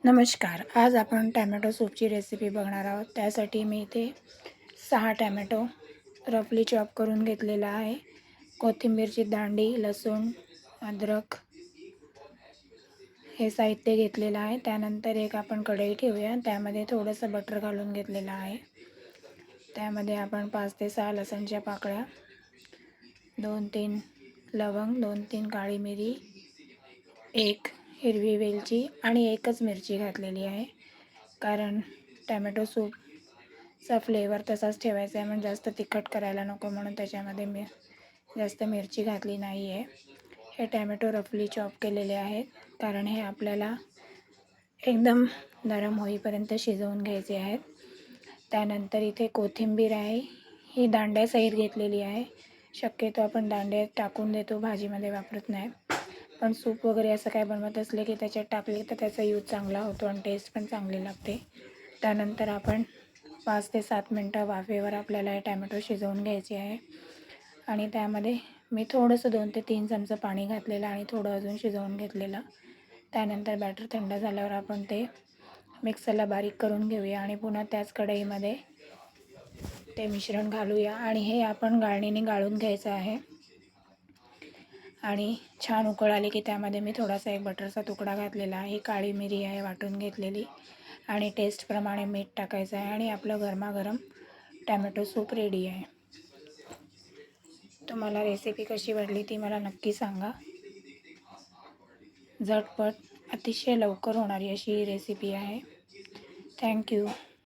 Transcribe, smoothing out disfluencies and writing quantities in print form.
नमस्कार. आज आपण टॅमॅटो सूपची रेसिपी बघणार आहोत. त्यासाठी मी इथे 6 टॅमॅटो रफली चॉप करून घेतलेला आहे. कोथिंबीरची दांडी, लसूण, अद्रक हे साहित्य घेतलेलं आहे. त्यानंतर एक आपण कढई ठेवूया. त्यामध्ये थोडंसं बटर घालून घेतलेलं आहे. त्यामध्ये आपण 5 ते 6 लसणच्या पाकळ्या, 2-3 लवंग, 2-3 काळी मिरी, 1 हिरवी वेलची आणि 1च मिरची घातलेली आहे. कारण टॅमॅटो सूपचा फ्लेवर तसाच ठेवायचा आहे, म्हणजे जास्त तिखट करायला नको, म्हणून त्याच्यामध्ये मी जास्त मिरची घातली नाही आहे. हे टॅमॅटो रफली चॉप केलेले आहेत, कारण हे आपल्याला एकदम नरम होईपर्यंत शिजवून घ्यायचे आहेत. त्यानंतर इथे कोथिंबीर आहे, ही दांड्यासहित घेतलेली आहे. शक्यतो आपण दांडे टाकून देतो, भाजीमध्ये वापरत नाही. पण सूप वगैरे असं काय बनवत असले की त्याच्यात टाकले तर त्याचा यूज चांगला होतो आणि टेस्ट पण चांगली लागते. त्यानंतर आपण 5 ते 7 मिनटं वाफेवर आपल्याला हे टॅमॅटो शिजवून घ्यायचे आहे. आणि त्यामध्ये मी थोडंसं 2 ते 3 चमचे पाणी घातलेलं आणि थोडं अजून शिजवून घेतलेलं. त्यानंतर बॅटर थंड झाल्यावर आपण ते मिक्सरला बारीक करून घेऊया आणि पुन्हा त्याच कढईमध्ये ते मिश्रण घालूया आणि हे आपण गाळणीने गाळून घ्यायचं आहे. आणि छान उकळ आली की त्यामध्ये मी थोडासा एक बटरचा तुकडा घातलेला आहे. काळी मिरी आहे वाटून घेतलेली आणि टेस्टप्रमाणे मीठ टाकायचं आहे आणि आपलं गरमागरम टॅमॅटो सूप रेडी आहे. तुम्हाला रेसिपी कशी वाटली ती मला नक्की सांगा. झटपट अतिशय लवकर होणारी अशी ही रेसिपी आहे. थँक्यू.